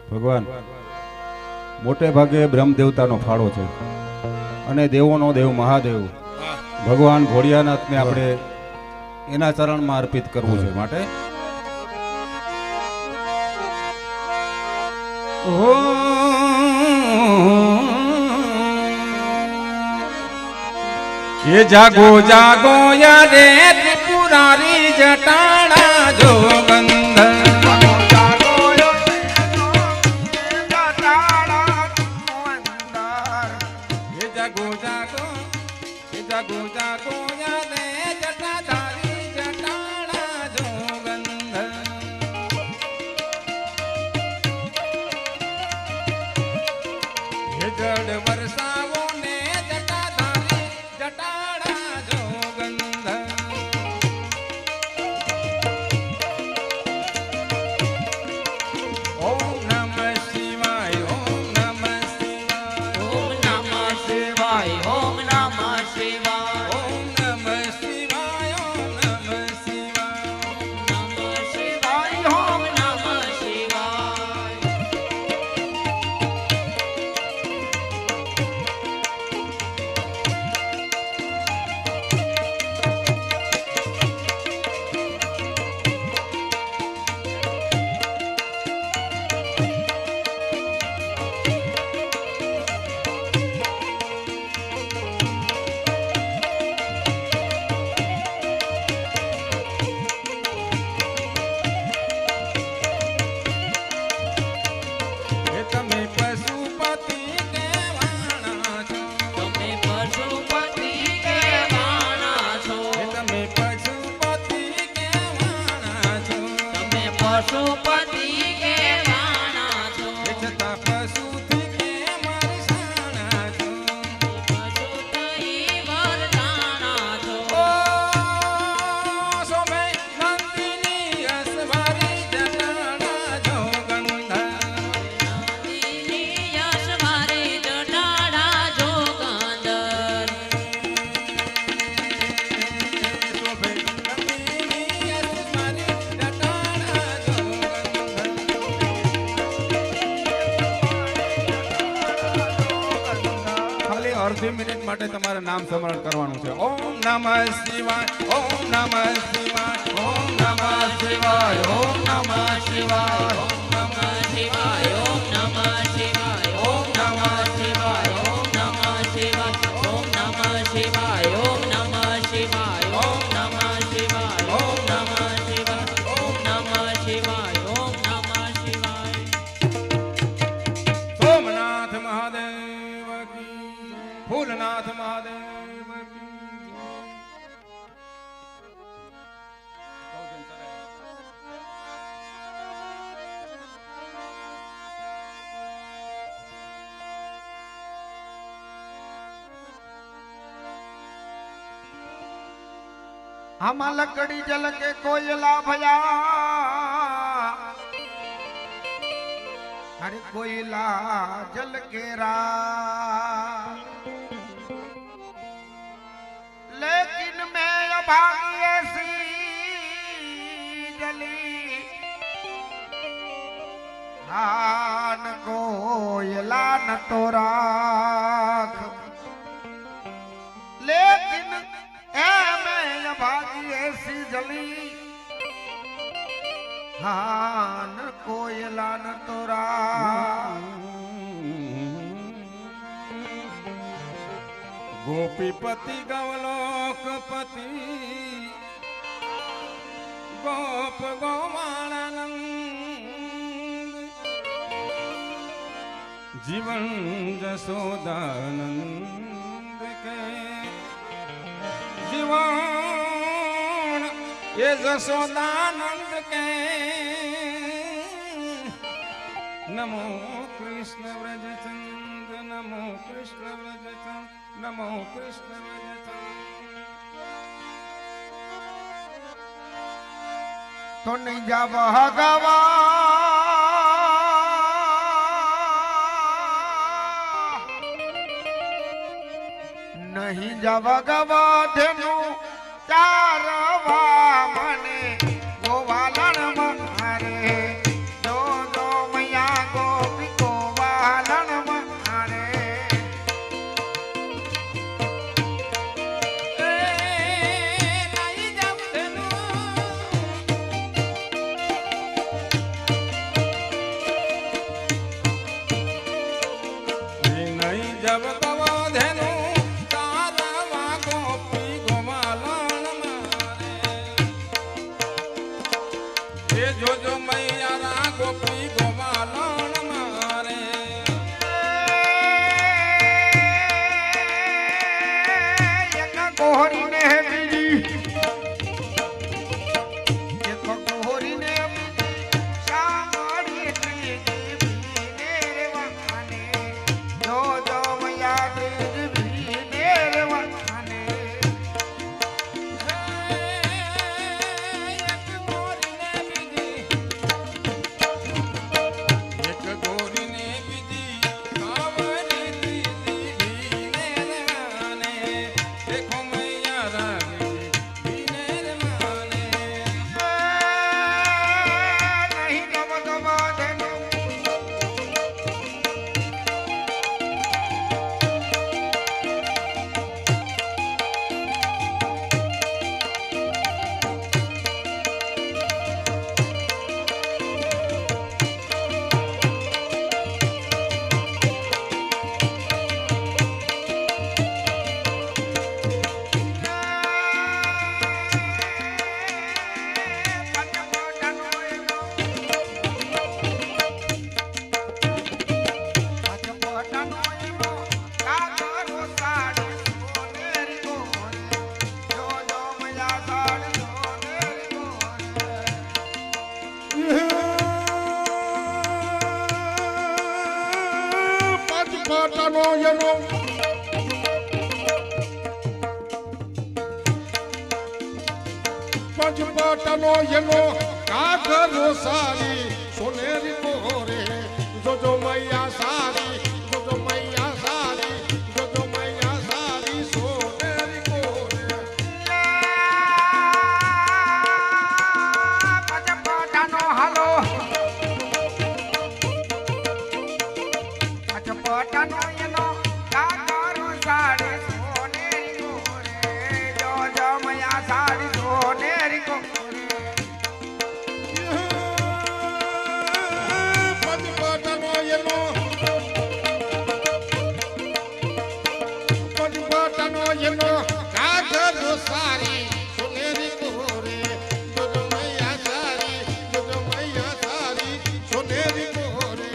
ભગવાન મોટે ભાગે બ્રહ્મ દેવતાનો ફાળો છે અને દેવોનો દેવ મહાદેવ ભગવાન ભોળિયાનાથને આપણે એના ચરણમાં અર્પિત કરવું છે માટે ये जागो जागो या रे त्रिपुरारी जटाड़ा जोगंधर जागो जागो जागो या रे जटाधारी जटाड़ा जोगंधर ये जड़ वर्षाओ ने जटाधारी जटाड़ा जोगंधर ओम नमः शिवाय ओम नमः शिवाय ओम नमः शिवाय ओम नमः शिवाय ओम नमः शिवाय ओम नमः शिवाय नमः शिवाय ओम नमः शिवाय हे तमे पशुपति केवाणा छो તમે પશુપતિ કહેવાના છો हे तमे पशुपति केवाणा छो તમે પશુપતિ કહેવાના છો हे छता पशुथी केम रसाणा छो પશુ થઈ વરદાના છો ओ सोमे नंदिनी असवारी जटाड़ा जोगंधर નંદિની યશ મારે જટાડા જોગંદર शोभे नंदिनी असवारी जटाड़ा जोगंधर खाली अर्धी मिनिट માટે તમારે નામ સ્મરણ કરવાનું છે ઓમ નમઃ શિવાય ઓમ નમઃ શિવાય ઓમ નમઃ શિવાય ઓમ નમઃ શિવાય ઓમ નમઃ શિવાય ઓમ નમઃ શિવાય ઓમ નમઃ શિવાય ઓમ નમઃ શિવાય ઓમ નમઃ શિવાય ઓમ નમઃ શિવાય ઓમ નમઃ શિવાય ઓમ નમઃ શિવાય ઓમ નમઃ શિવાય ઓમ નમઃ શિવાય સોમનાથ મહાદેવ કી ફૂલનાથ મહાદેવ કી हम लकड़ी जल के कोयला भया अरे कोयला जल के रा लेकिन मैं अभागी ऐसी जली हान कोयला न तो राख लेकिन ए मैं भागी ऐसी जली हान कोयला न तोरा गोपीपति गवलोकपति गोप गोमानंद जीवन जसोदानंद के जीवन ये जसोदानंद के नमो कृष्ण व्रजचंद नमो कृष्ण व्रजचंद नमो कृष्ण व्रजचंद तो नहीं जा भगवा नहीं जा भगवा धेनु चारवा મને ગોવાલણ મારે જો જો મૈયા ગો જબ ગવા ધેનું તારા ગોપી ગોમાલણ મારે એ જોજો મૈયારા ગોપી ગોમાલણ મારે એક કોહરીને બીજી એક કોહરીને બીજી સાંભળી ત્રીજી ભીને રેવાને જો જો મૈયા ત્રીજી ભીને રેવાને એક ગોરીને બીજી કાવરી દીદી ભીને રવાને દેખો મૈયા રાગી ભીને રવાને નહીં ગમ ગમા ધેનું પંચપાટનો એનો પંચપાટનો એનો કાગરો સારી સોનેરી મોરે જોજો મૈયા સારી જોજો મૈયા સારી જોજો મૈયા સારી સોનેરી મોરે પચપટાનો હાલો પચપટાનો એનો કાકારો સાડી સોનેરી ગોરે જો જો મૈયા સાડી સોનેરી ગોરે પંચપાટનો એનો પંચપાટનો એનો કાગરો સારી સોનેરી મોરે જોજો મૈયા સારી જોજો મૈયા સારી સોનેરી મોરે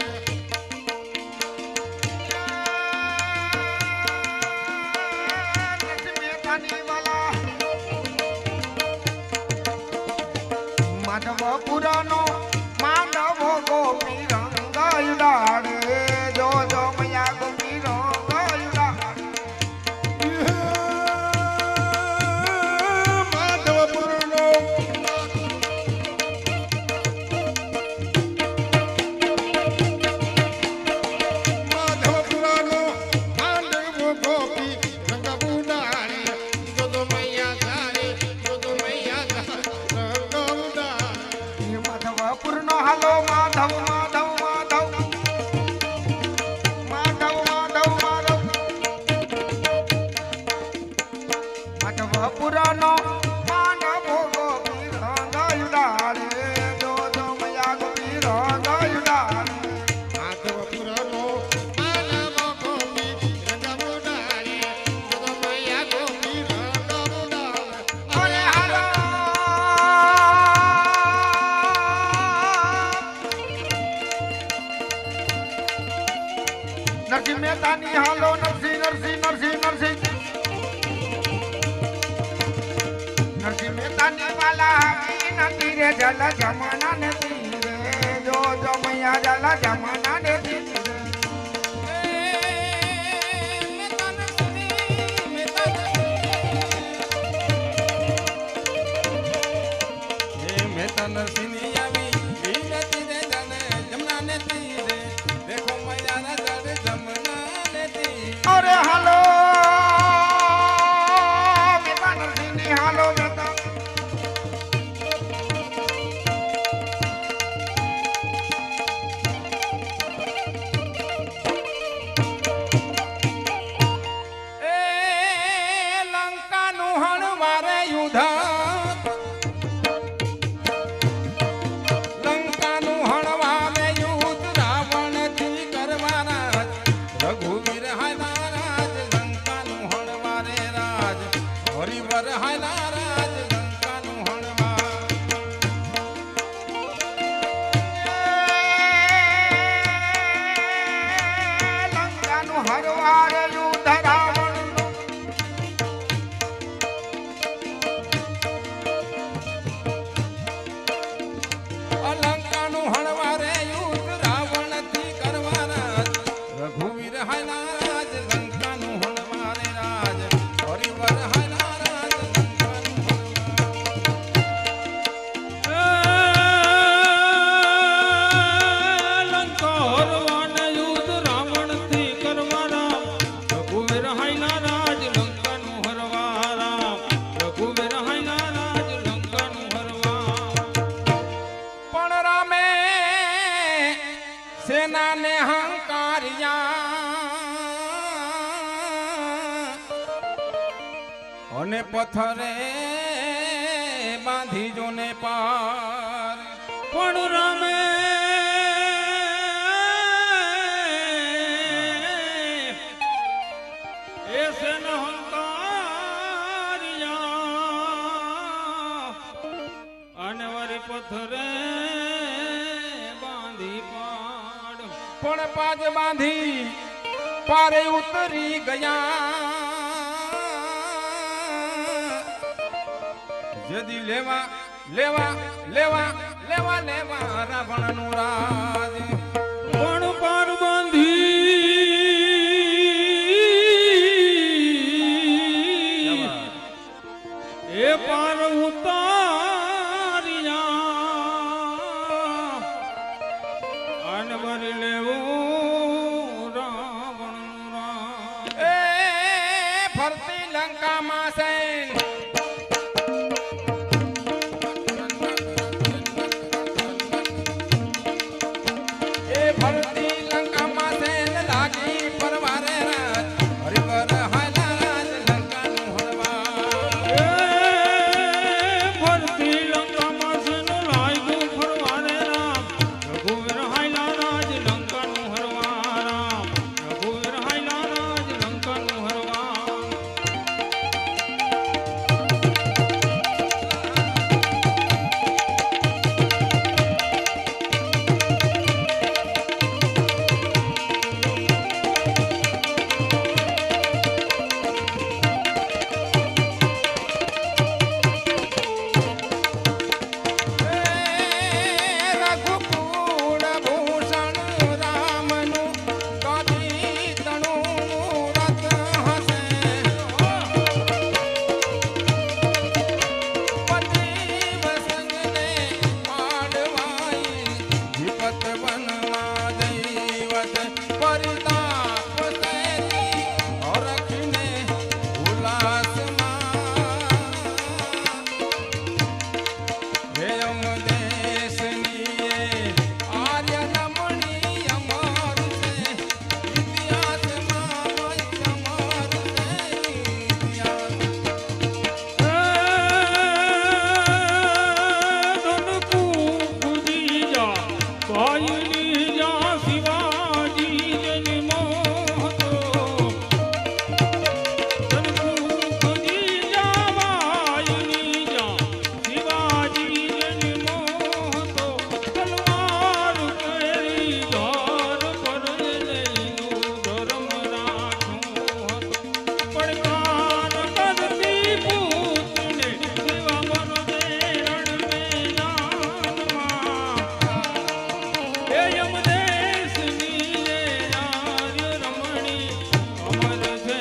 માધવપુરાનો માધવ ગોપી રંગ ઉડાડે જો જો મૈયા ગોપી રંગ ઉડાડે માધવપુરનો માધવપુરાનો માંડવો ગોપી રંગ ઉડાડે જોજો મૈયા સારી જોજો મૈયા સારી રંગ ઉડાડે માધવપુરનો હાલો માધવ માધવ માધવ માધવ માધવ માધવ માધવપુરાનો માધવ ગોપી રંગ ઉડાડે જો જો મૈયા ગોપી રંગ ઉડાડે માધવપુરનો માનવ ગોપી રંગ ઉડાડે જોજો મૈયા ગોપી રંગ ઉડાડે અરે હાલો નરસિંહ મહેતાની હાલો નરસિંહ નરસિંહ નરસિંહ નરસિંહ નરસિંહ મહેતાની વાલા હાકી નથી રે જલ જમાના ને તીરે જો જો મૈયા જલ જમાના ને તીરે નરસિંહની આવી ભીને તીરે જાને જમના ને તીરે દેખો મૈયા જાડે જમના ને તીરે અરે હાલો મહેતા નરસિંહની હાલો મહેતા સેનાને હંકાર્યા અને પથ્થરે બાંધી જોને પાર પણ રામે એ સેન હંકાર્યા અને વરી પથ્થરે બાંધી પાડ પણ પાજ બાંધી પારે ઉતરી ગયા જદી લેવા લેવા લેવા લેવા લેવા રાવણનું રાજ પણ પાર બાંધી એ પાર ઉતાર્યા અને વરી લેવું રાવણનું રાજ એ ફરતી લંકામાં છે એ ફરતી લંકામાં છે ને લાગી પરવારે રાત હરિવર હાલા રાજ લંકાનું હળવા એ ફરતી લંકામાં સેનું લાગ્યું ફરવાને રામ રઘુવીર હાયલા રાજ લંકાનું હરવા રામ રઘુવીર હાયલા રાજ લંકાનું હરવા રઘુકુળ ભૂષણ રામનું કદી તણું મૂરત હશે પતિ વસંગને પાડવાઈ વિપત વનમાં દૈવત પરિતાપ સેતી હરખને ઉલ્લાસમાં હેમ દેશની આર્ય રમણી અમર છે ઇતિહાસમાં અમર છે ઇતિહાસ ધનકુ ખુદી જા ભાઈની જા શિવાજી જની મોહતો ધનકુ ખુદી જા ભાઈની જા શિવાજી જની મોહતો તલવાર કેરી ધાર પર લઈનું ધર્મ રાખું હતો પડકાર કરતી પૂતને સેવા બનદે રણ મેદાનમાં એ યમદેશની એ આર્ય રમણી અમર છે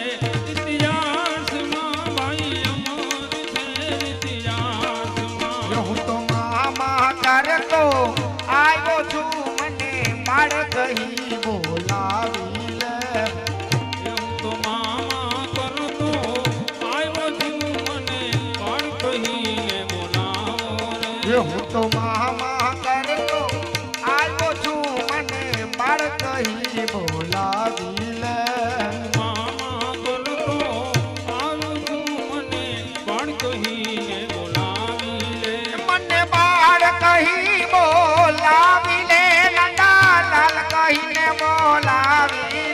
ઇતિહાસમાં ભાઈ અમર છે ઇતિહાસમાં હું તો મામા કરતો આવ્યો છું મને માળ કહી બોલાવી લે એમ તો મામા કરતો આવ્યો છું મને પણ કહીને બોલાવો રે હું તો મામા કરતો આવ્યો છું મને માળ કહી બોલાવી લે મામા કરતો આવ્યો છું મને પણ કહીને બોલાવી લે મને બાળ કહી બોલાવી લે નંદા લાલ કહીને બોલાવી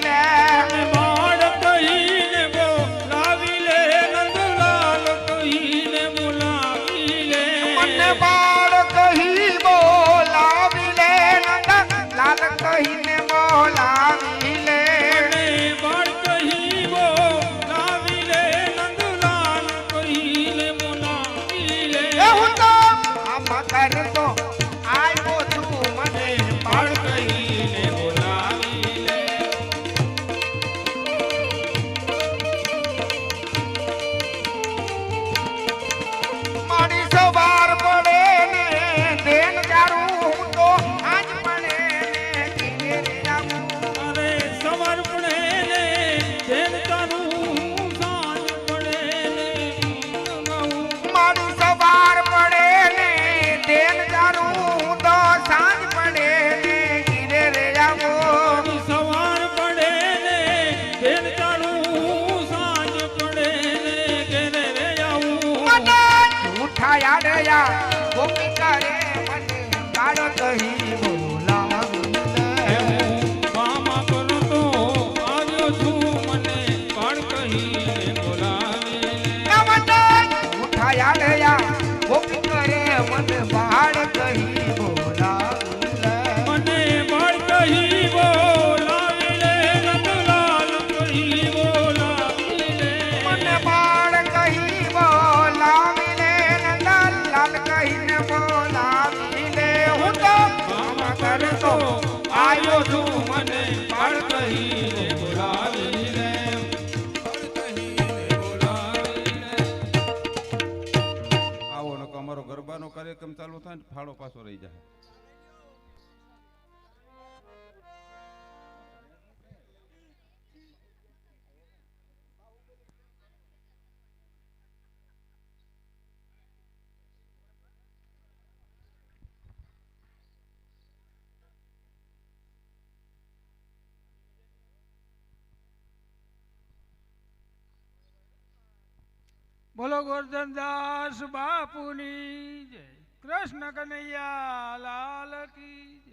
ચાલુ થાય ને ફાળો પાછો રહી જાય. બોલો ગોરધનદાસ બાપુની જય. કૃષ્ણ કનૈયા લાલ કી